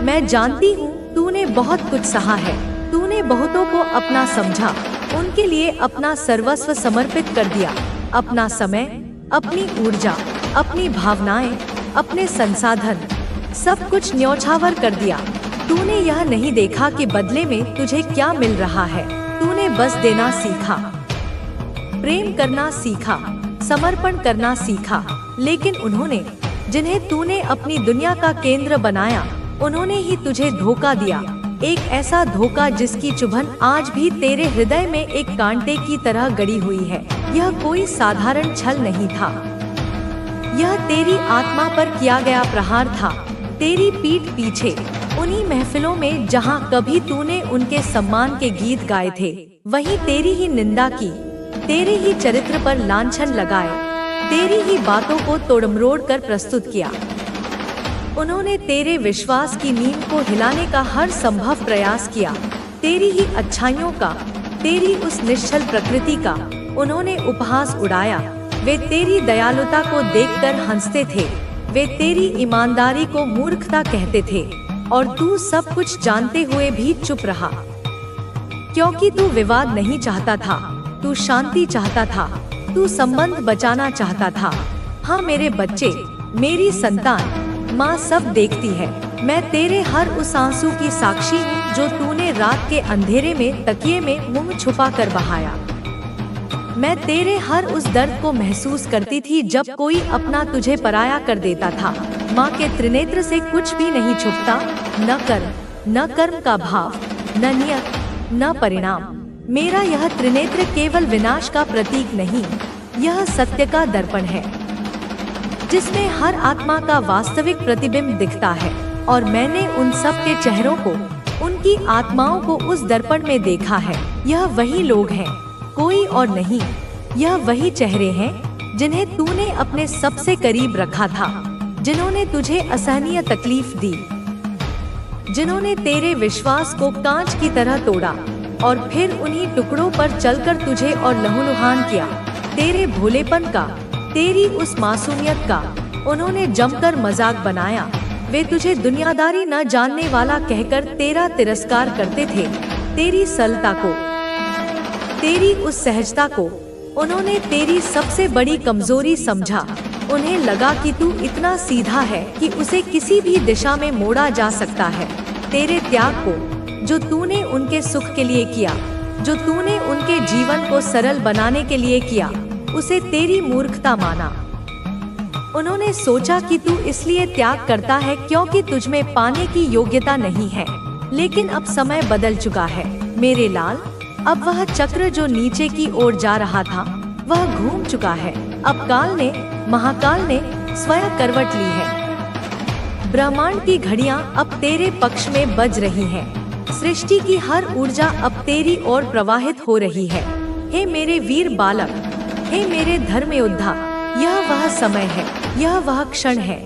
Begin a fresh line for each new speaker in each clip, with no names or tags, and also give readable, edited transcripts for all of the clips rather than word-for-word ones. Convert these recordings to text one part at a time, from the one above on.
मैं जानती हूँ तूने बहुत कुछ सहा है। तूने बहुतों को अपना समझा, उनके लिए अपना सर्वस्व समर्पित कर दिया। अपना समय, अपनी ऊर्जा, अपनी भावनाएं, अपने संसाधन, सब कुछ न्यौछावर कर दिया। तूने यह नहीं देखा कि बदले में तुझे क्या मिल रहा है। तूने बस देना सीखा, प्रेम करना सीखा, समर्पण करना सीखा। लेकिन उन्होंने, जिन्हें तूने अपनी दुनिया का केंद्र बनाया, उन्होंने ही तुझे धोखा दिया। एक ऐसा धोखा जिसकी चुभन आज भी तेरे हृदय में एक कांटे की तरह गड़ी हुई है। यह कोई साधारण छल नहीं था, यह तेरी आत्मा पर किया गया प्रहार था। तेरी पीठ पीछे, उन्हीं महफिलों में जहां कभी तूने उनके सम्मान के गीत गाए थे, वहीं तेरी ही निंदा की, तेरे ही चरित्र पर लांछन लगाए, तेरी ही बातों को तोड़मरोड़ कर प्रस्तुत किया। उन्होंने तेरे विश्वास की नींव को हिलाने का हर संभव प्रयास किया। तेरी ही अच्छाइयों का, तेरी उस निश्चल प्रकृति का उन्होंने उपहास उड़ाया। वे तेरी दयालुता को देखकर हंसते थे, वे तेरी ईमानदारी को मूर्खता कहते थे, और तू सब कुछ जानते हुए भी चुप रहा। क्योंकि तू विवाद नहीं चाहता था, तू शांति चाहता था, तू संबंध बचाना चाहता था। हाँ मेरे बच्चे, मेरी संतान, माँ सब देखती है। मैं तेरे हर उस आंसू की साक्षी हूँ जो तूने रात के अंधेरे में तकिए में मुंह छुपा कर बहाया। मैं तेरे हर उस दर्द को महसूस करती थी जब कोई अपना तुझे पराया कर देता था। माँ के त्रिनेत्र से कुछ भी नहीं छुपता, न कर्म का भाव, न नियत, न परिणाम। मेरा यह त्रिनेत्र केवल विनाश का प्रतीक नहीं, यह सत्य का दर्पण है, जिसमें हर आत्मा का वास्तविक प्रतिबिंब दिखता है। और मैंने उन सब के चेहरों को, उनकी आत्माओं को उस दर्पण में देखा है। यह वही लोग हैं, कोई और नहीं। यह वही चेहरे हैं जिन्हें तूने अपने सबसे करीब रखा था, जिन्होंने तुझे असहनीय तकलीफ दी, जिन्होंने तेरे विश्वास को कांच की तरह तोड़ा और फिर उन्हीं टुकड़ों पर चलकर तुझे और लहूलुहान किया। तेरे भोलेपन का, तेरी उस मासूमियत का उन्होंने जमकर मजाक बनाया। वे तुझे दुनियादारी न जानने वाला कहकर तेरा तिरस्कार करते थे। तेरी सरलता को, तेरी उस सहजता को उन्होंने तेरी सबसे बड़ी कमजोरी समझा। उन्हें लगा कि तू इतना सीधा है कि उसे किसी भी दिशा में मोड़ा जा सकता है। तेरे त्याग को, जो तूने उनके सुख के लिए किया, जो तूने उनके जीवन को सरल बनाने के लिए किया, उसे तेरी मूर्खता माना। उन्होंने सोचा कि तू इसलिए त्याग करता है क्योंकि तुझमें पाने की योग्यता नहीं है। लेकिन अब समय बदल चुका है मेरे लाल। अब वह चक्र जो नीचे की ओर जा रहा था, वह घूम चुका है। अब काल ने, महाकाल ने स्वयं करवट ली है। ब्रह्मांड की घड़ियां अब तेरे पक्ष में बज रही हैं। सृष्टि की हर ऊर्जा अब तेरी ओर प्रवाहित हो रही है। हे मेरे वीर बालक, हे मेरे धर्म योद्धा, यह वह समय है, यह वह क्षण है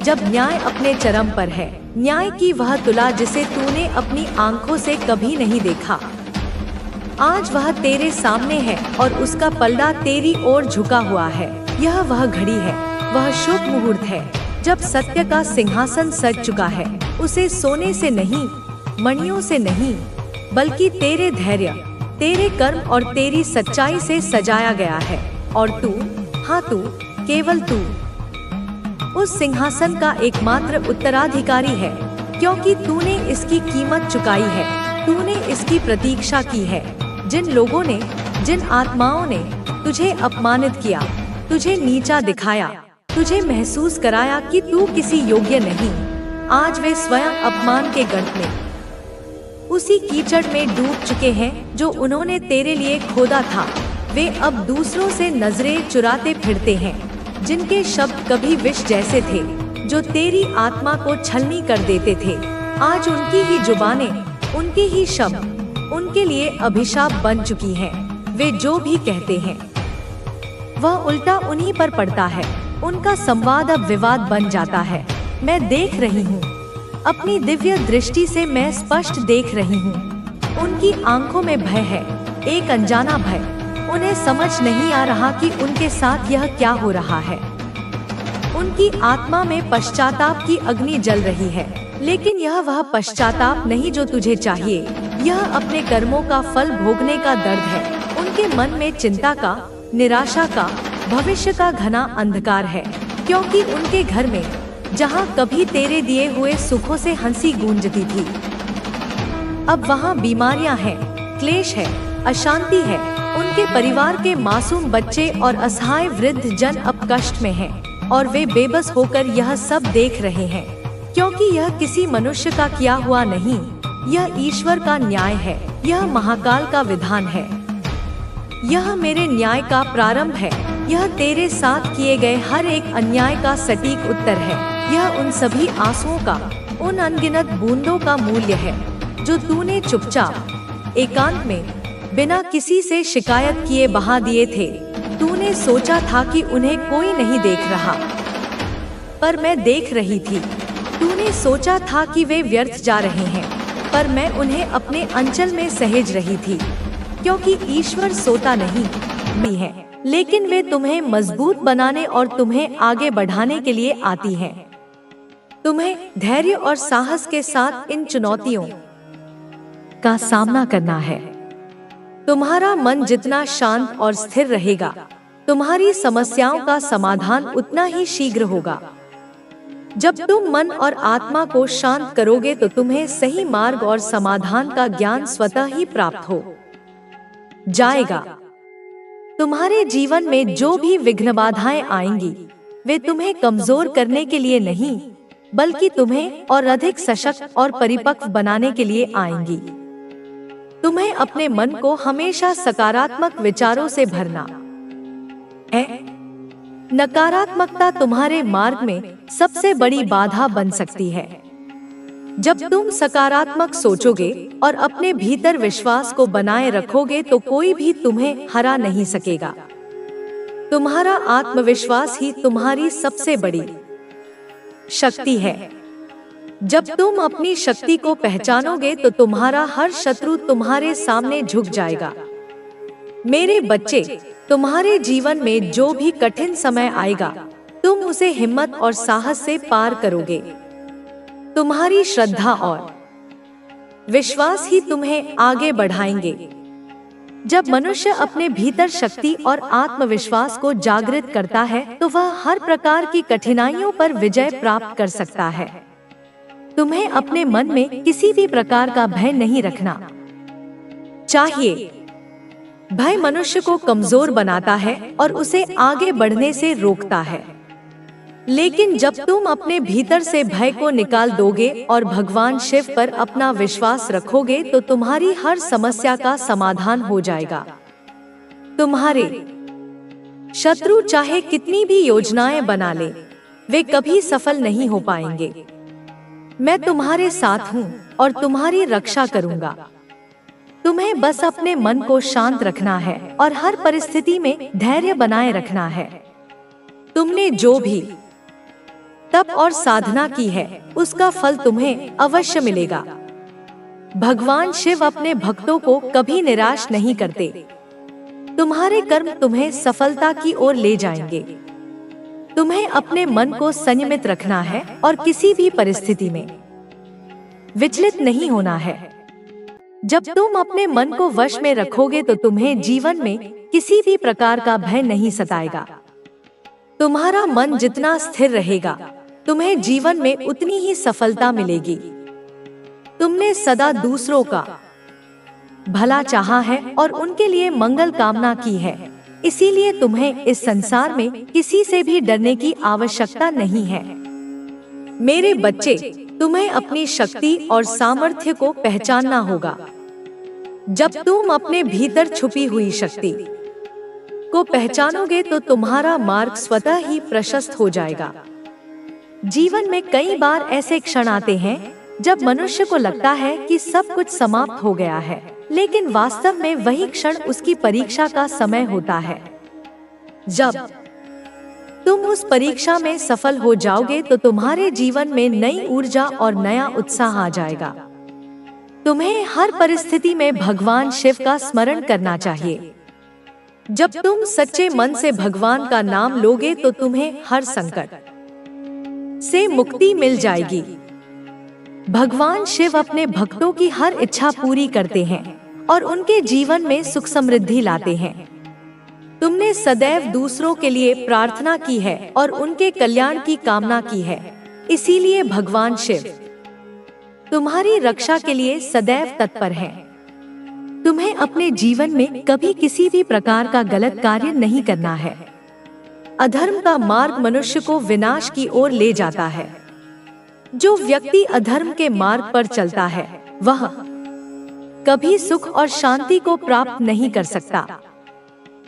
जब न्याय अपने चरम पर है। न्याय की वह तुला जिसे तूने अपनी आंखों से कभी नहीं देखा, आज वह तेरे सामने है और उसका पलड़ा तेरी ओर झुका हुआ है। यह वह घड़ी है, वह शुभ मुहूर्त है जब सत्य का सिंहासन सज चुका है। उसे सोने से नहीं, मणियों से नहीं, बल्कि तेरे धैर्य, तेरे कर्म और तेरी सच्चाई से सजाया गया है। और तू, हाँ तू, केवल तू उस सिंहासन का एकमात्र उत्तराधिकारी है, क्योंकि तूने इसकी कीमत चुकाई है, तूने इसकी प्रतीक्षा की है। जिन लोगों ने, जिन आत्माओं ने तुझे अपमानित किया, तुझे नीचा दिखाया, तुझे महसूस कराया कि तू किसी योग्य नहीं, आज वे स्वयं अपमान के गर्त में, उसी कीचड़ में डूब चुके हैं जो उन्होंने तेरे लिए खोदा था। वे अब दूसरों से नजरें चुराते फिरते हैं, जिनके शब्द कभी विष जैसे थे, जो तेरी आत्मा को छलनी कर देते थे। आज उनकी ही जुबानें, उनके ही शब्द उनके लिए अभिशाप बन चुकी हैं। वे जो भी कहते हैं वह उल्टा उन्हीं पर पड़ता है। उनका संवाद अब विवाद बन जाता है। मैं देख रही हूँ, अपनी दिव्य दृष्टि से मैं स्पष्ट देख रही हूँ। उनकी आंखों में भय है, एक अनजाना भय। उन्हें समझ नहीं आ रहा कि उनके साथ यह क्या हो रहा है। उनकी आत्मा में पश्चाताप की अग्नि जल रही है। लेकिन यह वह पश्चाताप नहीं जो तुझे चाहिए, यह अपने कर्मों का फल भोगने का दर्द है। उनके मन में चिंता का, निराशा का, भविष्य का घना अंधकार है, क्योंकि उनके घर में जहाँ कभी तेरे दिए हुए सुखों से हंसी गूंजती थी, अब वहाँ बीमारियाँ हैं, क्लेश है, अशांति है। उनके परिवार के मासूम बच्चे और असहाय वृद्ध जन अब कष्ट में हैं, और वे बेबस होकर यह सब देख रहे हैं, क्योंकि यह किसी मनुष्य का किया हुआ नहीं, यह ईश्वर का न्याय है, यह महाकाल का विधान है, यह मेरे न्याय का प्रारंभ है, यह तेरे साथ किए गए हर एक अन्याय का सटीक उत्तर है, यह उन सभी आंसुओं का, उन अनगिनत बूंदों का मूल्य है जो तूने चुपचाप एकांत में बिना किसी से शिकायत किए बहा दिए थे। तूने सोचा था कि उन्हें कोई नहीं देख रहा, पर मैं देख रही थी। तूने सोचा था कि वे व्यर्थ जा रहे हैं, पर मैं उन्हें अपने अंचल में सहेज रही थी, क्योंकि ईश्वर सोता नहीं है, लेकिन वे तुम्हें मजबूत बनाने और तुम्हें आगे बढ़ाने के लिए आती हैं। तुम्हें धैर्य और साहस के साथ इन चुनौतियों का सामना करना है। तुम्हारा मन जितना शांत और स्थिर रहेगा, तुम्हारी समस्याओं का समाधान उतना ही शीघ्र होगा। जब तुम मन और आत्मा को शांत करोगे तो तुम्हें सही मार्ग और समाधान का ज्ञान स्वतः ही प्राप्त हो जाएगा। तुम्हारे जीवन में जो भी विघ्न बाधाएं आएंगी, वे तुम्हें कमजोर करने के लिए नहीं, बल्कि तुम्हें और अधिक सशक्त और परिपक्व बनाने के लिए आएंगी। तुम्हें अपने मन को हमेशा सकारात्मक विचारों से भरना है। नकारात्मकता तुम्हारे मार्ग में सबसे बड़ी बाधा बन सकती है। जब तुम सकारात्मक सोचोगे और अपने भीतर विश्वास को बनाए रखोगे तो कोई भी तुम्हें हरा नहीं सकेगा। तुम्हारा आत्मविश्वास ही तुम्हारी सबसे बड़ी शक्ति है। जब तुम अपनी शक्ति को पहचानोगे तो तुम्हारा हर शत्रु तुम्हारे सामने झुक जाएगा। मेरे बच्चे, तुम्हारे जीवन में जो भी कठिन समय आएगा, तुम उसे हिम्मत और साहस से पार करोगे। तुम्हारी श्रद्धा और विश्वास ही तुम्हें आगे बढ़ाएंगे। जब मनुष्य अपने भीतर शक्ति और आत्मविश्वास को जागृत करता है तो वह हर प्रकार की कठिनाइयों पर विजय प्राप्त कर सकता है। तुम्हें अपने मन में किसी भी प्रकार का भय नहीं रखना चाहिए। भय मनुष्य को कमजोर बनाता है और उसे आगे बढ़ने से रोकता है। लेकिन जब तुम अपने भीतर से भय को निकाल दोगे और भगवान शिव पर अपना विश्वास रखोगे तो तुम्हारी हर समस्या का समाधान हो जाएगा। तुम्हारे शत्रु चाहे कितनी भी योजनाएं बना ले, वे कभी सफल नहीं हो पाएंगे। मैं तुम्हारे साथ हूँ और तुम्हारी रक्षा करूँगा। तुम्हें बस अपने मन को शांत रखना है और हर परिस्थिति में धैर्य बनाए रखना है। तुमने जो भी तप और साधना की है, उसका फल तुम्हें अवश्य मिलेगा। भगवान शिव अपने भक्तों को कभी निराश नहीं करते। तुम्हारे कर्म तुम्हें सफलता की ओर ले जाएंगे। तुम्हें अपने मन को संयमित रखना है और किसी भी परिस्थिति में विचलित नहीं होना है। जब तुम अपने मन को वश में रखोगे तो तुम्हें जीवन में किसी भी प्रकार का भय नहीं सताएगा। तुम्हारा मन जितना स्थिर रहेगा, तुम्हें जीवन में उतनी ही सफलता मिलेगी। तुमने सदा दूसरों का भला चाहा है और उनके लिए मंगल कामना की है, इसीलिए तुम्हें इस संसार में किसी से भी डरने की आवश्यकता नहीं है। मेरे बच्चे, तुम्हें अपनी शक्ति और सामर्थ्य को पहचानना होगा। जब तुम अपने भीतर छुपी हुई शक्ति को पहचानोगे तो तुम्हारा मार्ग स्वतः ही प्रशस्त हो जाएगा। जीवन में कई बार ऐसे क्षण आते हैं जब मनुष्य को लगता है कि सब कुछ समाप्त हो गया है, लेकिन वास्तव में वही क्षण उसकी परीक्षा का समय होता है। जब तुम उस परीक्षा में सफल हो जाओगे तो तुम्हारे जीवन में नई ऊर्जा और नया उत्साह आ जाएगा। तुम्हें हर परिस्थिति में भगवान शिव का स्मरण करना चाहिए। जब तुम सच्चे मन से भगवान का नाम लोगे तो तुम्हें हर संकट से मुक्ति मिल जाएगी। भगवान शिव अपने भक्तों की हर इच्छा पूरी करते हैं और उनके जीवन में सुख समृद्धि लाते हैं। तुमने सदैव दूसरों के लिए प्रार्थना की है और उनके कल्याण की कामना की है, इसीलिए भगवान शिव तुम्हारी रक्षा के लिए सदैव तत्पर हैं। तुम्हें अपने जीवन में कभी किसी भी प्रकार का गलत कार्य नहीं करना है। अधर्म का मार्ग मनुष्य को विनाश की ओर ले जाता है। जो व्यक्ति अधर्म के मार्ग पर चलता है वह कभी सुख और शांति को प्राप्त नहीं कर सकता,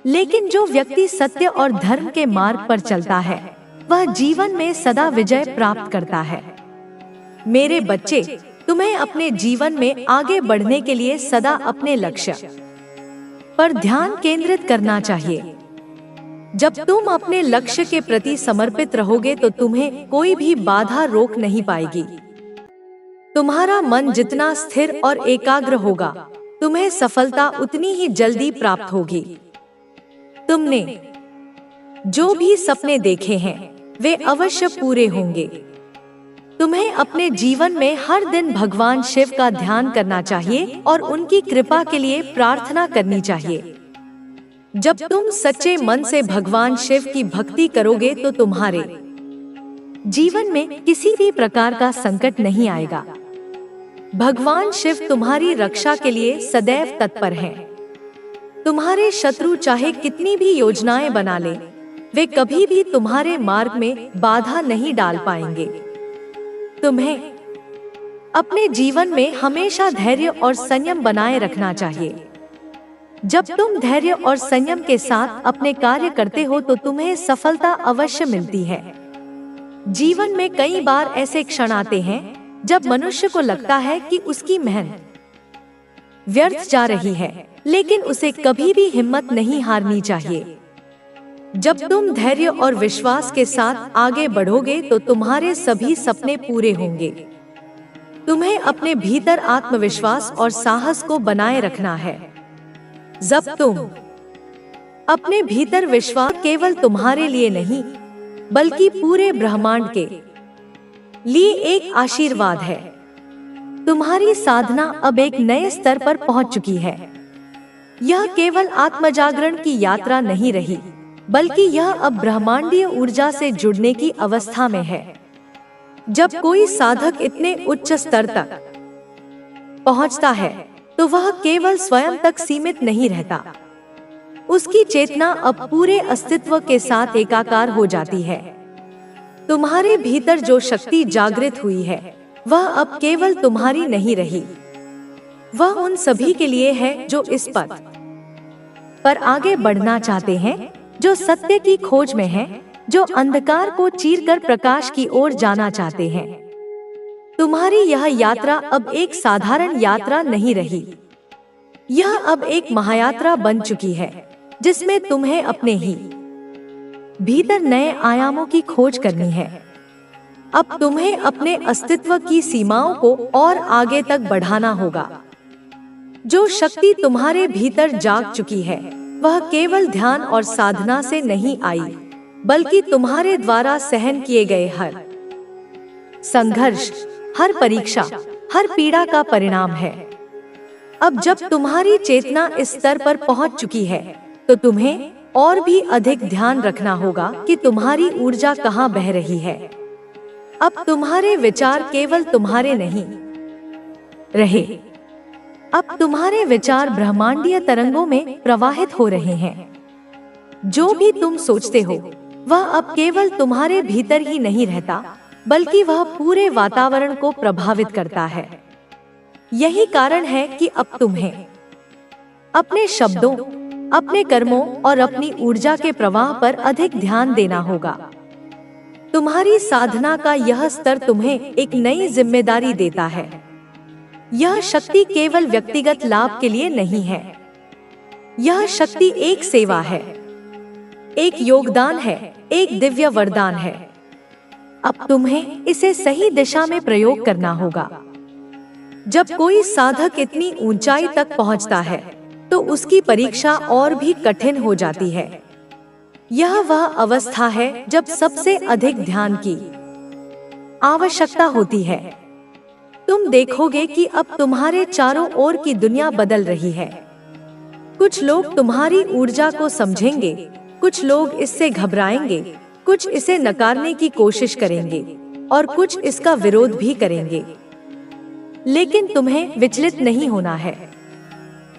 लेकिन जो व्यक्ति सत्य और धर्म के मार्ग पर चलता है वह जीवन में सदा विजय प्राप्त करता है। मेरे बच्चे, तुम्हें अपने जीवन में आगे बढ़ने के लिए सदा अपने लक्ष्य पर ध्यान केंद्रित करना चाहिए। जब तुम अपने लक्ष्य के प्रति समर्पित रहोगे तो तुम्हें कोई भी बाधा रोक नहीं पाएगी। तुम्हारा मन जितना स्थिर और एकाग्र होगा, तुम्हें सफलता उतनी ही जल्दी प्राप्त होगी। तुमने जो भी सपने देखे हैं वे अवश्य पूरे होंगे। तुम्हें अपने जीवन में हर दिन भगवान शिव का ध्यान करना चाहिए और उनकी कृपा के लिए प्रार्थना करनी चाहिए। जब तुम सच्चे मन से भगवान शिव की भक्ति करोगे तो तुम्हारे जीवन में किसी भी प्रकार का संकट नहीं आएगा। भगवान शिव तुम्हारी रक्षा के लिए सदैव तत्पर हैं। तुम्हारे शत्रु चाहे कितनी भी योजनाएं बना लें, वे कभी भी तुम्हारे मार्ग में बाधा नहीं डाल पाएंगे। तुम्हें अपने जीवन में हमेशा धैर्य और संयम बनाए रखना चाहिए। जब तुम धैर्य और संयम के साथ अपने कार्य करते हो तो तुम्हें सफलता अवश्य मिलती है। जीवन में कई बार ऐसे क्षण आते हैं जब मनुष्य को लगता है कि उसकी मेहनत व्यर्थ जा रही है, लेकिन उसे कभी भी हिम्मत नहीं हारनी चाहिए। जब तुम धैर्य और विश्वास के साथ आगे बढ़ोगे तो तुम्हारे सभी सपने पूरे होंगे। तुम्हें अपने भीतर आत्मविश्वास और साहस को बनाए रखना है। जब तुम अपने भीतर विश्वास केवल तुम्हारे लिए नहीं बल्कि पूरे ब्रह्मांड के लिए एक आशीर्वाद है। तुम्हारी साधना अब एक नए स्तर पर पहुंच चुकी है। यह केवल आत्मजागरण की यात्रा नहीं रही, बल्कि यह अब ब्रह्मांडीय ऊर्जा से जुड़ने की अवस्था में है। जब कोई साधक इतने उच्च स्तर तक पहुंचता है तो वह केवल स्वयं तक सीमित नहीं रहता। उसकी चेतना अब पूरे अस्तित्व के साथ एकाकार हो जाती है। तुम्हारे भीतर जो शक्ति जागृत हुई है वह अब केवल तुम्हारी नहीं रही, वह उन सभी के लिए है जो इस पथ पर आगे बढ़ना चाहते हैं, जो सत्य की खोज में हैं, जो अंधकार को चीरकर प्रकाश की ओर जाना चाहते हैं। तुम्हारी यह यात्रा अब एक साधारण यात्रा नहीं रही, यह अब एक महायात्रा बन चुकी है, जिसमें तुम्हें अपने ही भीतर नए आयामों की खोज करनी है। अब तुम्हें अपने अस्तित्व की सीमाओं को और आगे तक बढ़ाना होगा। जो शक्ति तुम्हारे भीतर जाग चुकी है वह केवल ध्यान और साधना से नहीं आई, बल्कि तुम्हारे द्वारा सहन किए गए हर संघर्ष, हर परीक्षा, हर पीड़ा का परिणाम है। अब जब तुम्हारी चेतना इस स्तर पर पहुंच चुकी है तो तुम्हें और भी अधिक ध्यान रखना होगा कि तुम्हारी ऊर्जा कहां बह रही है। अब तुम्हारे विचार केवल तुम्हारे नहीं रहे, अब तुम्हारे विचार ब्रह्मांडीय तरंगों में प्रवाहित हो रहे हैं। जो भी तुम सोचते हो वह अब केवल तुम्हारे भीतर ही नहीं रहता, बल्कि वह पूरे वातावरण को प्रभावित करता है। यही कारण है कि अब तुम्हें अपने शब्दों, अपने कर्मों और अपनी ऊर्जा के प्रवाह पर अधिक ध्यान देना होगा। तुम्हारी साधना का यह स्तर तुम्हें एक नई जिम्मेदारी देता है। यह शक्ति केवल व्यक्तिगत लाभ के लिए नहीं है, यह शक्ति एक सेवा है, एक योगदान है, एक दिव्य वरदान है। अब तुम्हें इसे सही दिशा में प्रयोग करना होगा। जब कोई साधक इतनी ऊंचाई तक पहुंचता है तो उसकी परीक्षा और भी कठिन हो जाती है। यह वह अवस्था है जब सबसे अधिक ध्यान की आवश्यकता होती है। तुम देखोगे कि अब तुम्हारे चारों ओर की दुनिया बदल रही है। कुछ लोग तुम्हारी ऊर्जा को समझेंगे, कुछ लोग इससे घबराएंगे, कुछ इसे नकारने की कोशिश करेंगे और कुछ इसका विरोध भी करेंगे। लेकिन तुम्हें विचलित नहीं होना है।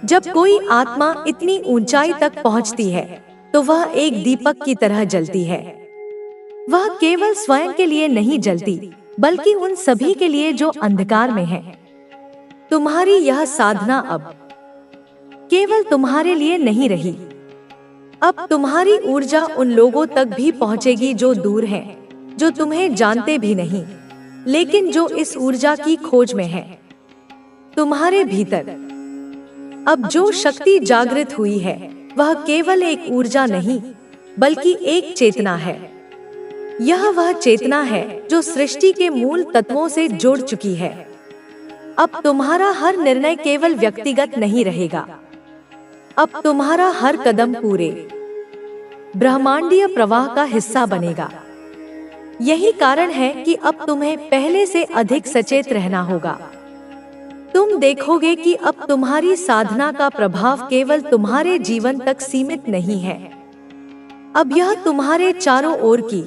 जब कोई आत्मा इतनी ऊंचाई तक पहुंचती है तो वह एक दीपक की तरह जलती है। वह केवल स्वयं के लिए नहीं जलती, बल्कि उन सभी के लिए जो अंधकार में हैं। तुम्हारी यह साधना अब केवल तुम्हारे लिए नहीं रही। अब तुम्हारी ऊर्जा उन लोगों तक भी पहुंचेगी जो दूर हैं, जो तुम्हें जानते भी नहीं, लेकिन जो इस ऊर्जा की खोज में हैं। तुम्हारे भीतर अब जो शक्ति जागृत हुई है वह केवल एक ऊर्जा नहीं, बल्कि एक चेतना है। यह वह चेतना है जो सृष्टि के मूल तत्वों से जुड़ चुकी है। अब तुम्हारा हर निर्णय केवल व्यक्तिगत नहीं रहेगा। अब तुम्हारा हर कदम पूरे ब्रह्मांडीय प्रवाह का हिस्सा बनेगा। यही कारण है कि अब तुम्हें पहले से अधिक सचेत रहना होगा। तुम देखोगे कि अब तुम्हारी साधना का प्रभाव केवल तुम्हारे जीवन तक सीमित नहीं है। अब यह तुम्हारे चारों ओर की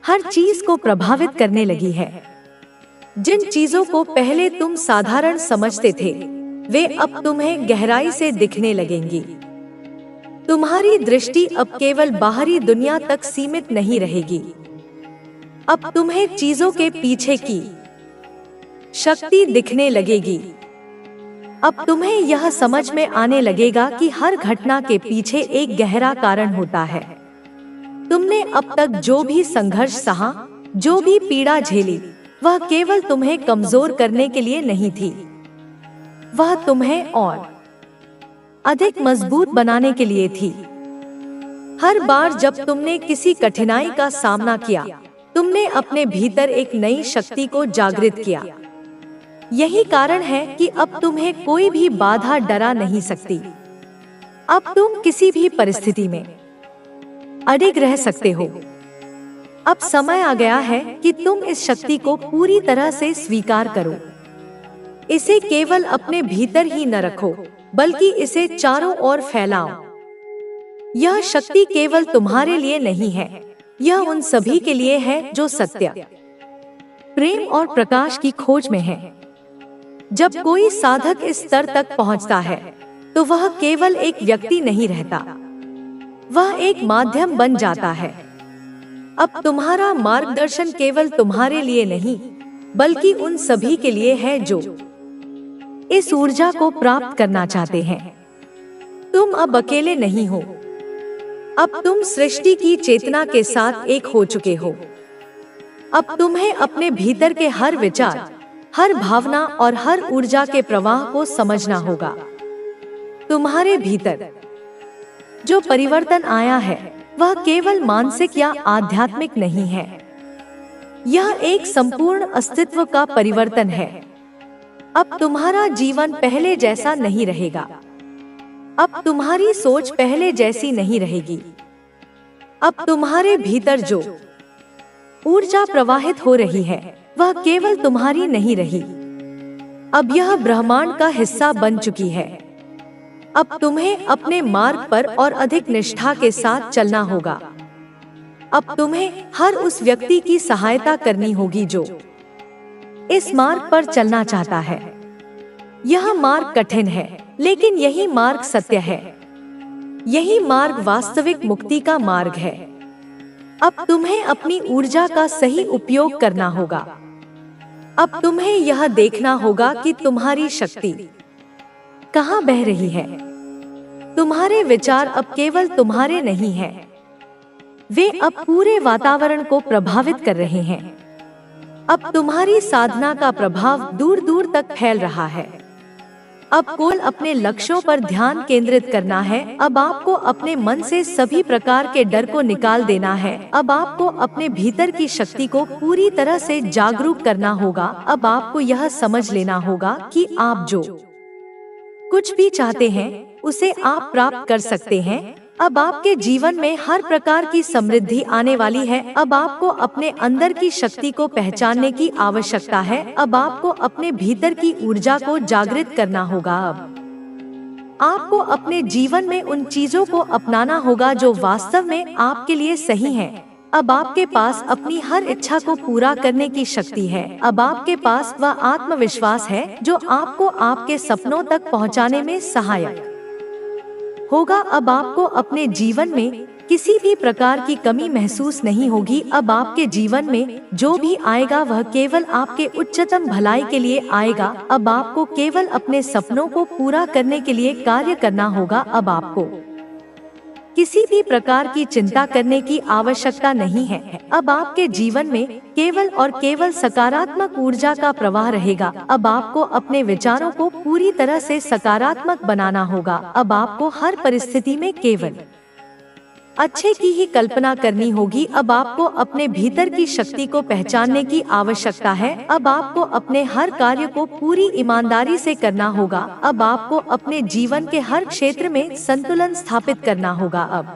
हर चीज को प्रभावित करने लगी है। जिन चीजों को पहले तुम साधारण समझते थे, वे अब तुम्हें गहराई से दिखने लगेंगी। तुम्हारी दृष्टि अब केवल बाहरी दुनिया तक सीमित नहीं रहेगी। अब तुम्हें चीजों के पीछे की शक्ति दिखने लगेगी। अब तुम्हें यह समझ में आने लगेगा कि हर घटना के पीछे एक गहरा कारण होता है। तुमने अब तक जो भी संघर्ष सहा, जो भी पीड़ा झेली, वह केवल तुम्हें कमजोर करने के लिए नहीं थी। वह तुम्हें और अधिक मजबूत बनाने के लिए थी। हर बार जब तुमने किसी कठिनाई का सामना किया, तुमने अपने भीतर एक नई शक्ति को जागृत किया। यही कारण है कि अब तुम्हें कोई भी बाधा डरा नहीं सकती। अब तुम किसी भी परिस्थिति में अडिग रह सकते हो। अब समय आ गया है कि तुम इस शक्ति को पूरी तरह से स्वीकार करो। इसे केवल अपने भीतर ही न रखो, बल्कि इसे चारों ओर फैलाओ। यह शक्ति केवल तुम्हारे लिए नहीं है, यह उन सभी के लिए है जो सत्य, प्रेम और प्रकाश की खोज में है। जब कोई साधक इस स्तर तक पहुंचता है, तो वह केवल एक व्यक्ति नहीं रहता, वह एक माध्यम बन जाता है। अब तुम्हारा मार्गदर्शन केवल तुम्हारे लिए नहीं, बल्कि उन सभी के लिए है जो इस ऊर्जा को प्राप्त करना चाहते हैं। तुम अब अकेले नहीं हो। अब तुम सृष्टि की चेतना के साथ एक हो चुके हो। अब तुम्हें अपने भीतर के हर विचार, हर भावना और हर ऊर्जा के प्रवाह को समझना होगा। तुम्हारे भीतर जो परिवर्तन आया है, वह केवल मानसिक या आध्यात्मिक नहीं है। यह एक संपूर्ण अस्तित्व का परिवर्तन है। अब तुम्हारा जीवन पहले जैसा नहीं रहेगा। अब तुम्हारी सोच पहले जैसी नहीं रहेगी। अब तुम्हारे भीतर जो ऊर्जा प्रवाहित हो रही है, वह केवल तुम्हारी नहीं रही। अब यह ब्रह्मांड का हिस्सा बन चुकी है। अब तुम्हें अपने मार्ग पर और अधिक निष्ठा के साथ चलना होगा। अब तुम्हें हर उस व्यक्ति की सहायता करनी होगी जो इस मार्ग पर चलना चाहता है। यह मार्ग कठिन है, लेकिन यही मार्ग सत्य है। यही मार्ग वास्तविक मुक्ति का मार्ग है। अब तुम्हें अपनी ऊर्जा का सही उपयोग करना होगा। अब तुम्हें यह देखना होगा कि तुम्हारी शक्ति कहाँ बह रही है। तुम्हारे विचार अब केवल तुम्हारे नहीं हैं, वे अब पूरे वातावरण को प्रभावित कर रहे हैं। अब तुम्हारी साधना का प्रभाव दूर दूर तक फैल रहा है। अब केवल अपने लक्ष्यों पर ध्यान केंद्रित करना है। अब आपको अपने मन से सभी प्रकार के डर को निकाल देना है। अब आपको अपने भीतर की शक्ति को पूरी तरह से जागरूक करना होगा। अब आपको यह समझ लेना होगा कि आप जो कुछ भी चाहते हैं उसे आप प्राप्त कर सकते हैं। अब आपके जीवन में हर प्रकार की समृद्धि आने वाली है। अब आपको अपने अंदर की शक्ति को पहचानने की आवश्यकता है। अब आपको अपने भीतर की ऊर्जा को जागृत करना होगा। अब आपको अपने जीवन में उन चीजों को अपनाना होगा जो वास्तव में आपके लिए सही है। अब आपके पास अपनी हर इच्छा को पूरा करने की शक्ति है। अब आपके पास वह आत्मविश्वास है जो आपको आपके सपनों तक पहुंचाने में सहायक होगा। अब आपको अपने जीवन में किसी भी प्रकार की कमी महसूस नहीं होगी। अब आपके जीवन में जो भी आएगा वह केवल आपके उच्चतम भलाई के लिए आएगा। अब आपको केवल अपने सपनों को पूरा करने के लिए कार्य करना होगा। अब आपको किसी भी प्रकार की चिंता करने की आवश्यकता नहीं है। अब आपके जीवन में केवल और केवल सकारात्मक ऊर्जा का प्रवाह रहेगा। अब आपको अपने विचारों को पूरी तरह से सकारात्मक बनाना होगा। अब आपको हर परिस्थिति में केवल अच्छे की ही कल्पना करनी होगी। अब आपको अपने भीतर की शक्ति को पहचानने की आवश्यकता है। अब आपको अपने हर कार्य को पूरी ईमानदारी से करना होगा। अब आपको अपने जीवन के हर क्षेत्र में संतुलन स्थापित करना होगा। अब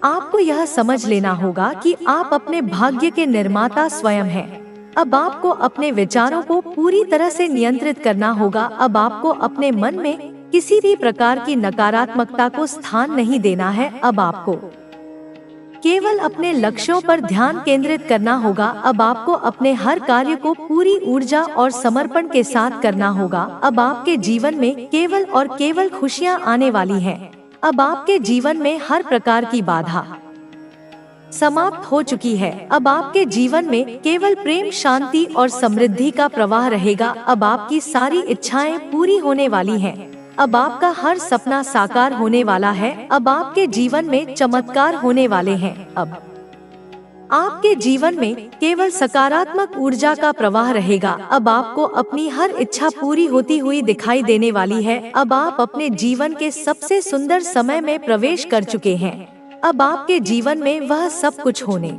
आपको यह समझ लेना होगा कि आप अपने भाग्य के निर्माता स्वयं हैं। अब आपको अपने विचारों को पूरी तरह से नियंत्रित करना होगा। अब आपको अपने मन में किसी भी प्रकार की नकारात्मकता को स्थान नहीं देना है। अब आपको केवल अपने लक्ष्यों पर ध्यान केंद्रित करना होगा। अब आपको अपने हर कार्य को पूरी ऊर्जा और समर्पण के साथ करना होगा। अब आपके जीवन में केवल और केवल खुशियां आने वाली हैं। अब आपके जीवन में हर प्रकार की बाधा समाप्त हो चुकी है। अब आपके जीवन में केवल प्रेम, शांति और समृद्धि का प्रवाह रहेगा। अब आपकी सारी इच्छाएं पूरी होने वाली हैं। अब आपका हर सपना साकार होने वाला है। अब आपके जीवन में चमत्कार होने वाले हैं। अब आपके जीवन में केवल सकारात्मक ऊर्जा का प्रवाह रहेगा। अब आपको अपनी हर इच्छा पूरी होती हुई दिखाई देने वाली है। अब आप अपने जीवन के सबसे सुंदर समय में प्रवेश कर चुके हैं। अब आपके जीवन में वह सब कुछ होने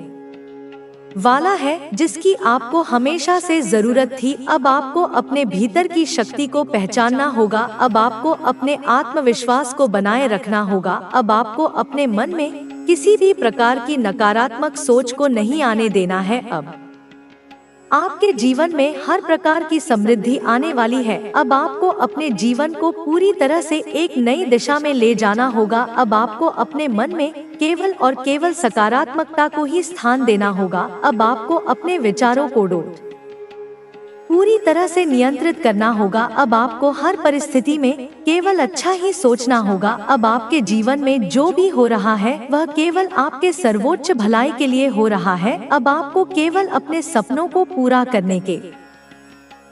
वाला है जिसकी आपको हमेशा से जरूरत थी। अब आपको अपने भीतर की शक्ति को पहचानना होगा। अब आपको अपने आत्मविश्वास को बनाए रखना होगा। अब आपको अपने मन में किसी भी प्रकार की नकारात्मक सोच को नहीं आने देना है। अब आपके जीवन में हर प्रकार की समृद्धि आने वाली है। अब आपको अपने जीवन को पूरी तरह से एक नई दिशा में ले जाना होगा। अब आपको अपने मन में केवल और केवल सकारात्मकता को ही स्थान देना होगा। अब आपको अपने विचारों को पूरी तरह से नियंत्रित करना होगा। अब आपको हर परिस्थिति में केवल अच्छा ही सोचना होगा। अब आपके जीवन में जो भी हो रहा है वह केवल आपके सर्वोच्च भलाई के लिए हो रहा है। अब आपको केवल अपने सपनों को पूरा करने के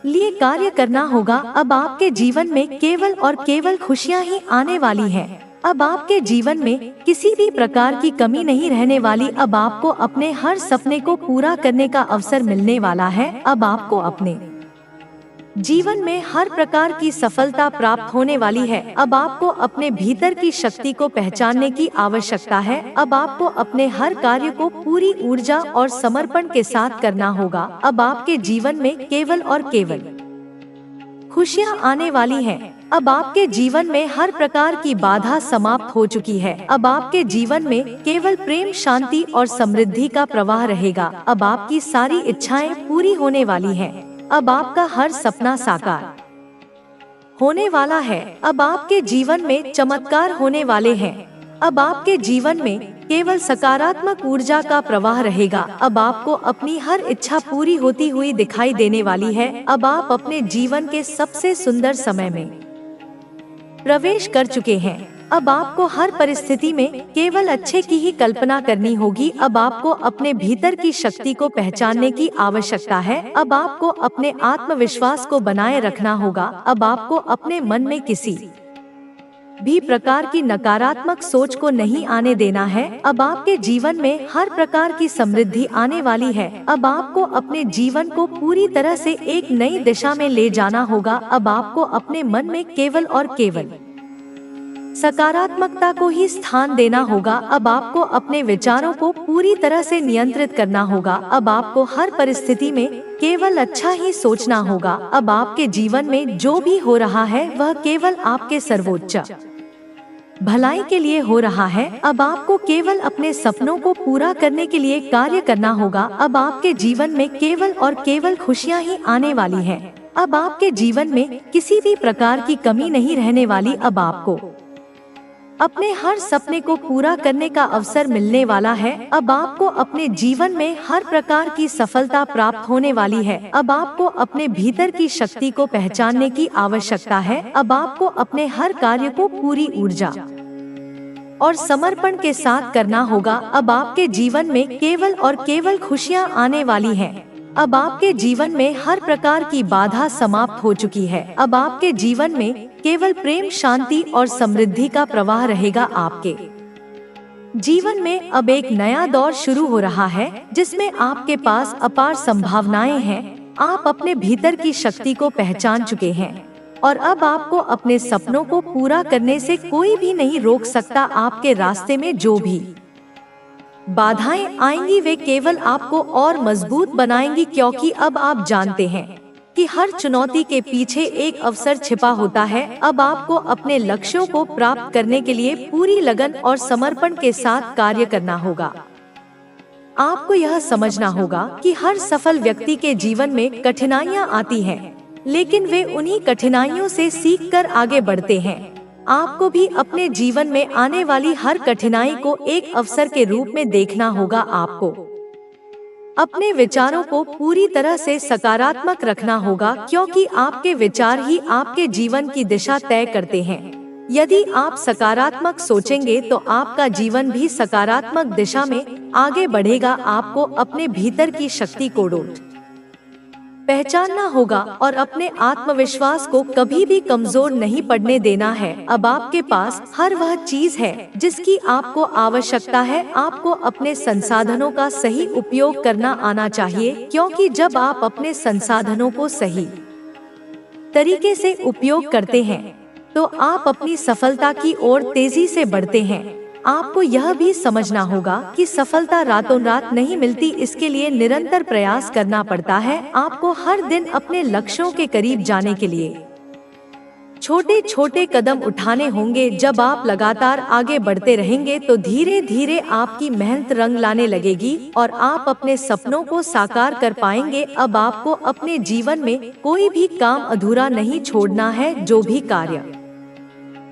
लिए कार्य करना होगा। अब आपके जीवन में केवल और केवल खुशियां ही आने वाली हैं। अब आपके जीवन में किसी भी प्रकार की कमी नहीं रहने वाली। अब आपको अपने हर सपने को पूरा करने का अवसर मिलने वाला है। अब आपको अपने जीवन में हर प्रकार की सफलता प्राप्त होने वाली है। अब आपको अपने भीतर की शक्ति को पहचानने की आवश्यकता है। अब आपको अपने हर कार्य को पूरी ऊर्जा और समर्पण के साथ करना होगा। अब आपके जीवन में केवल और केवल खुशियां आने वाली हैं। अब आपके जीवन में हर प्रकार की बाधा समाप्त हो चुकी है। अब आपके जीवन में केवल प्रेम, शांति और समृद्धि का प्रवाह रहेगा। अब आपकी सारी इच्छाएं पूरी होने वाली हैं। अब आपका हर सपना साकार होने वाला है। अब आपके जीवन में चमत्कार होने वाले हैं। अब आपके जीवन में केवल सकारात्मक ऊर्जा का प्रवाह रहेगा। अब आपको अपनी हर इच्छा पूरी होती हुई दिखाई देने वाली है। अब आप अपने जीवन के सबसे सुंदर समय में प्रवेश कर चुके हैं। अब आपको हर परिस्थिति में केवल अच्छे की ही कल्पना करनी होगी। अब आपको अपने भीतर की शक्ति को पहचानने की आवश्यकता है। अब आपको अपने आत्मविश्वास को बनाए रखना होगा। अब आपको अपने मन में किसी भी प्रकार की नकारात्मक सोच को नहीं आने देना है। अब आपके जीवन में हर प्रकार की समृद्धि आने वाली है। अब आपको अपने जीवन को पूरी तरह से एक नई दिशा में ले जाना होगा। अब आपको अपने मन में केवल और केवल सकारात्मकता को ही स्थान देना होगा। अब आपको अपने विचारों को पूरी तरह से नियंत्रित करना होगा। अब आपको हर परिस्थिति में केवल अच्छा ही सोचना होगा। अब आपके जीवन में जो भी हो रहा है वह केवल आपके सर्वोच्च भलाई के लिए हो रहा है। अब आपको केवल अपने सपनों को पूरा करने के लिए कार्य करना होगा। अब आपके जीवन में केवल और केवल खुशियां ही आने वाली हैं। अब आपके जीवन में किसी भी प्रकार की कमी नहीं रहने वाली। अब आपको अपने हर सपने को पूरा करने का अवसर मिलने वाला है। अब आपको अपने जीवन में हर प्रकार की सफलता प्राप्त होने वाली है। अब आपको अपने भीतर की शक्ति को पहचानने की आवश्यकता है। अब आपको अपने हर कार्य को पूरी ऊर्जा और समर्पण के साथ करना होगा। अब आपके जीवन में केवल और केवल खुशियां आने वाली हैं। अब आपके जीवन में हर प्रकार की बाधा समाप्त हो चुकी है। अब आपके जीवन में केवल प्रेम, शांति और समृद्धि का प्रवाह रहेगा। आपके जीवन में अब एक नया दौर शुरू हो रहा है जिसमें आपके पास अपार संभावनाएं हैं। आप अपने भीतर की शक्ति को पहचान चुके हैं और अब आपको अपने सपनों को पूरा करने से कोई भी नहीं रोक सकता। आपके रास्ते में जो भी बाधाएं आएंगी वे केवल आपको और मजबूत बनाएंगी, क्योंकि अब आप जानते हैं कि हर चुनौती के पीछे एक अवसर छिपा होता है। अब आपको अपने लक्ष्यों को प्राप्त करने के लिए पूरी लगन और समर्पण के साथ कार्य करना होगा। आपको यह समझना होगा कि हर सफल व्यक्ति के जीवन में कठिनाइयां आती हैं, लेकिन वे उन्हीं कठिनाइयों से सीखकर आगे बढ़ते हैं। आपको भी अपने जीवन में आने वाली हर कठिनाई को एक अवसर के रूप में देखना होगा। आपको अपने विचारों को पूरी तरह से सकारात्मक रखना होगा, क्योंकि आपके विचार ही आपके जीवन की दिशा तय करते हैं। यदि आप सकारात्मक सोचेंगे तो आपका जीवन भी सकारात्मक दिशा में आगे बढ़ेगा। आपको अपने भीतर की शक्ति को पहचानना होगा और अपने आत्मविश्वास को कभी भी कमजोर नहीं पड़ने देना है। अब आपके पास हर वह चीज है जिसकी आपको आवश्यकता है। आपको अपने संसाधनों का सही उपयोग करना आना चाहिए, क्योंकि जब आप अपने संसाधनों को सही तरीके से उपयोग करते हैं तो आप अपनी सफलता की ओर तेजी से बढ़ते हैं। आपको यह भी समझना होगा कि सफलता रातों रात नहीं मिलती, इसके लिए निरंतर प्रयास करना पड़ता है। आपको हर दिन अपने लक्ष्यों के करीब जाने के लिए छोटे छोटे कदम उठाने होंगे। जब आप लगातार आगे बढ़ते रहेंगे तो धीरे धीरे आपकी मेहनत रंग लाने लगेगी और आप अपने सपनों को साकार कर पाएंगे। अब आपको अपने जीवन में कोई भी काम अधूरा नहीं छोड़ना है। जो भी कार्य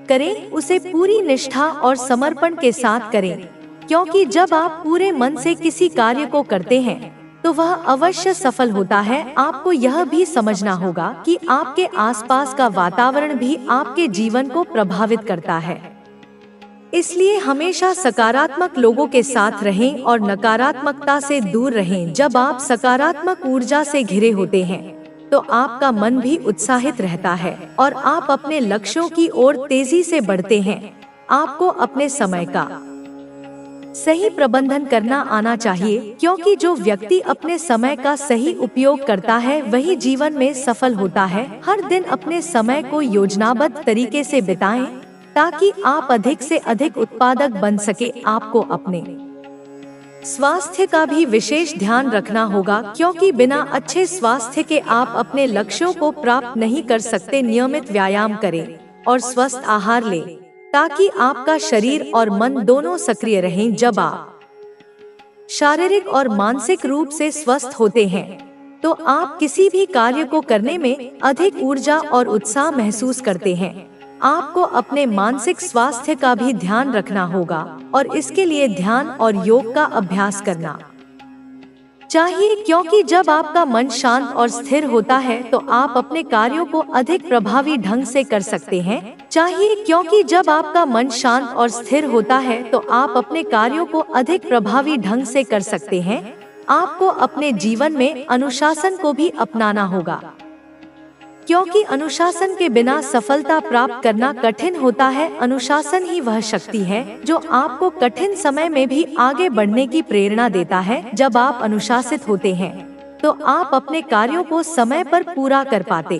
करें उसे पूरी निष्ठा और समर्पण के साथ करें, क्योंकि जब आप पूरे मन से किसी कार्य को करते हैं तो वह अवश्य सफल होता है। आपको यह भी समझना होगा कि आपके आसपास का वातावरण भी आपके जीवन को प्रभावित करता है, इसलिए हमेशा सकारात्मक लोगों के साथ रहें और नकारात्मकता से दूर रहें। जब आप सकारात्मक ऊर्जा से घिरे होते हैं तो आपका मन भी उत्साहित रहता है और आप अपने लक्ष्यों की ओर तेजी से बढ़ते हैं। आपको अपने समय का सही प्रबंधन करना आना चाहिए, क्योंकि जो व्यक्ति अपने समय का सही उपयोग करता है वही जीवन में सफल होता है। हर दिन अपने समय को योजनाबद्ध तरीके से बिताएं ताकि आप अधिक से अधिक उत्पादक बन सके। आपको अपने स्वास्थ्य का भी विशेष ध्यान रखना होगा, क्योंकि बिना अच्छे स्वास्थ्य के आप अपने लक्ष्यों को प्राप्त नहीं कर सकते। नियमित व्यायाम करें और स्वस्थ आहार लें ताकि आपका शरीर और मन दोनों सक्रिय रहें। जब आप शारीरिक और मानसिक रूप से स्वस्थ होते हैं तो आप किसी भी कार्य को करने में अधिक ऊर्जा और उत्साह महसूस करते हैं। आपको अपने मानसिक स्वास्थ्य का भी ध्यान रखना होगा और इसके लिए ध्यान और योग का अभ्यास करना चाहिए, क्योंकि जब आपका मन शांत और स्थिर होता है तो आप अपने कार्यों को अधिक प्रभावी ढंग से कर सकते हैं। क्योंकि जब आपका मन शांत और स्थिर होता है तो आप अपने कार्यों को अधिक प्रभावी ढंग से कर सकते हैं। आपको अपने जीवन में अनुशासन को भी अपनाना होगा, क्योंकि अनुशासन के बिना सफलता प्राप्त करना कठिन होता है। अनुशासन ही वह शक्ति है जो आपको कठिन समय में भी आगे बढ़ने की प्रेरणा देता है। जब आप अनुशासित होते हैं तो आप अपने कार्यों को समय पर पूरा कर पाते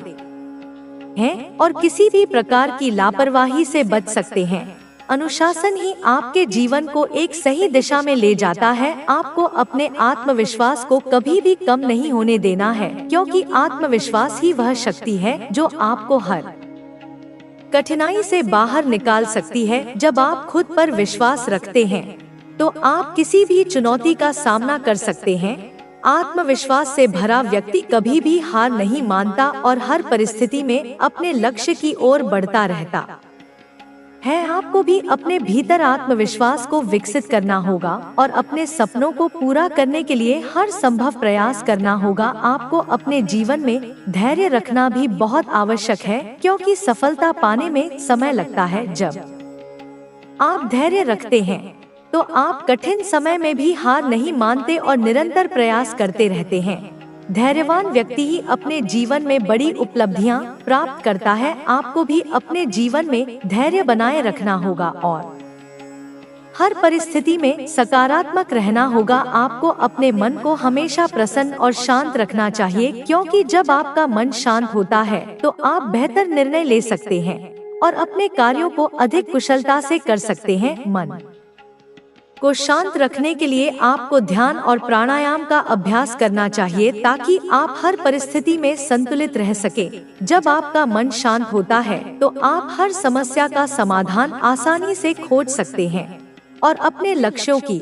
हैं और किसी भी प्रकार की लापरवाही से बच सकते हैं। अनुशासन ही आपके जीवन को एक सही दिशा में ले जाता है। आपको अपने आत्मविश्वास को कभी भी कम नहीं होने देना है, क्योंकि आत्मविश्वास ही वह शक्ति है जो आपको हर कठिनाई से बाहर निकाल सकती है। जब आप खुद पर विश्वास रखते हैं तो आप किसी भी चुनौती का सामना कर सकते हैं। आत्मविश्वास से भरा व्यक्ति कभी भी हार नहीं मानता और हर परिस्थिति में अपने लक्ष्य की ओर बढ़ता रहता है। आपको भी अपने भीतर आत्मविश्वास को विकसित करना होगा और अपने सपनों को पूरा करने के लिए हर संभव प्रयास करना होगा। आपको अपने जीवन में धैर्य रखना भी बहुत आवश्यक है, क्योंकि सफलता पाने में समय लगता है। जब आप धैर्य रखते हैं तो आप कठिन समय में भी हार नहीं मानते और निरंतर प्रयास करते रहते हैं। धैर्यवान व्यक्ति ही अपने जीवन में बड़ी उपलब्धियां प्राप्त करता है। आपको भी अपने जीवन में धैर्य बनाए रखना होगा और हर परिस्थिति में सकारात्मक रहना होगा। आपको अपने मन को हमेशा प्रसन्न और शांत रखना चाहिए, क्योंकि जब आपका मन शांत होता है तो आप बेहतर निर्णय ले सकते हैं और अपने कार्यों को अधिक कुशलता से कर सकते हैं। मन को शांत रखने के लिए आपको ध्यान और प्राणायाम का अभ्यास करना चाहिए, ताकि आप हर परिस्थिति में संतुलित रह सके। जब आपका मन शांत होता है तो आप हर समस्या का समाधान आसानी से खोज सकते हैं और अपने लक्ष्यों की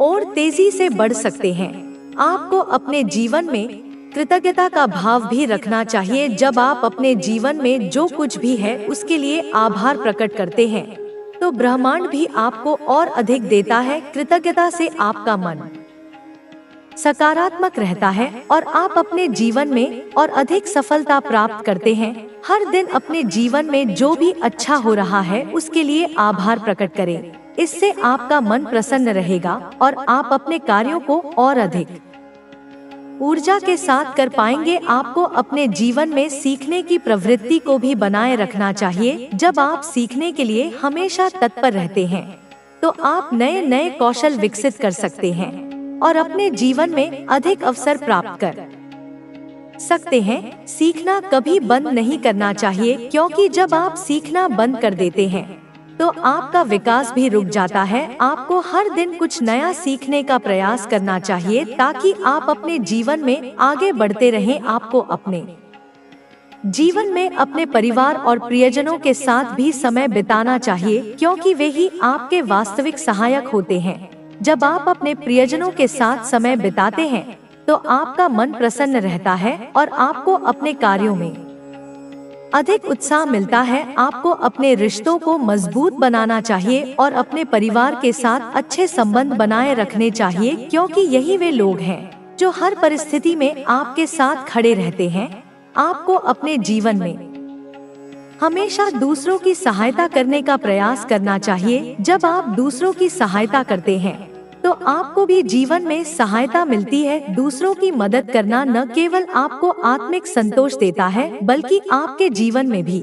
ओर तेजी से बढ़ सकते हैं। आपको अपने जीवन में कृतज्ञता का भाव भी रखना चाहिए। जब आप अपने जीवन में जो कुछ भी है उसके लिए आभार प्रकट करते हैं तो ब्रह्मांड भी आपको और अधिक देता है। कृतज्ञता से आपका मन सकारात्मक रहता है और आप अपने जीवन में और अधिक सफलता प्राप्त करते हैं। हर दिन अपने जीवन में जो भी अच्छा हो रहा है उसके लिए आभार प्रकट करें। इससे आपका मन प्रसन्न रहेगा और आप अपने कार्यों को और अधिक ऊर्जा के साथ कर पाएंगे। आपको अपने जीवन में सीखने की प्रवृत्ति को भी बनाए रखना चाहिए। जब आप सीखने के लिए हमेशा तत्पर रहते हैं तो आप नए नए कौशल विकसित कर सकते हैं और अपने जीवन में अधिक अवसर प्राप्त कर सकते हैं। सीखना कभी बंद नहीं करना चाहिए, क्योंकि जब आप सीखना बंद कर देते हैं तो आपका विकास भी रुक जाता है। आपको हर दिन कुछ नया सीखने का प्रयास करना चाहिए, ताकि आप अपने जीवन में आगे बढ़ते रहें। आपको अपने जीवन में अपने परिवार और प्रियजनों के साथ भी समय बिताना चाहिए, क्योंकि वे ही आपके वास्तविक सहायक होते हैं। जब आप अपने प्रियजनों के साथ समय बिताते हैं तो आपका मन प्रसन्न रहता है और आपको अपने कार्यों में अधिक उत्साह मिलता है। आपको अपने रिश्तों को मजबूत बनाना चाहिए और अपने परिवार के साथ अच्छे संबंध बनाए रखने चाहिए, क्योंकि यही वे लोग हैं जो हर परिस्थिति में आपके साथ खड़े रहते हैं। आपको अपने जीवन में हमेशा दूसरों की सहायता करने का प्रयास करना चाहिए। जब आप दूसरों की सहायता करते हैं तो आपको भी जीवन में सहायता मिलती है। दूसरों की मदद करना न केवल आपको आत्मिक संतोष देता है, बल्कि आपके जीवन में भी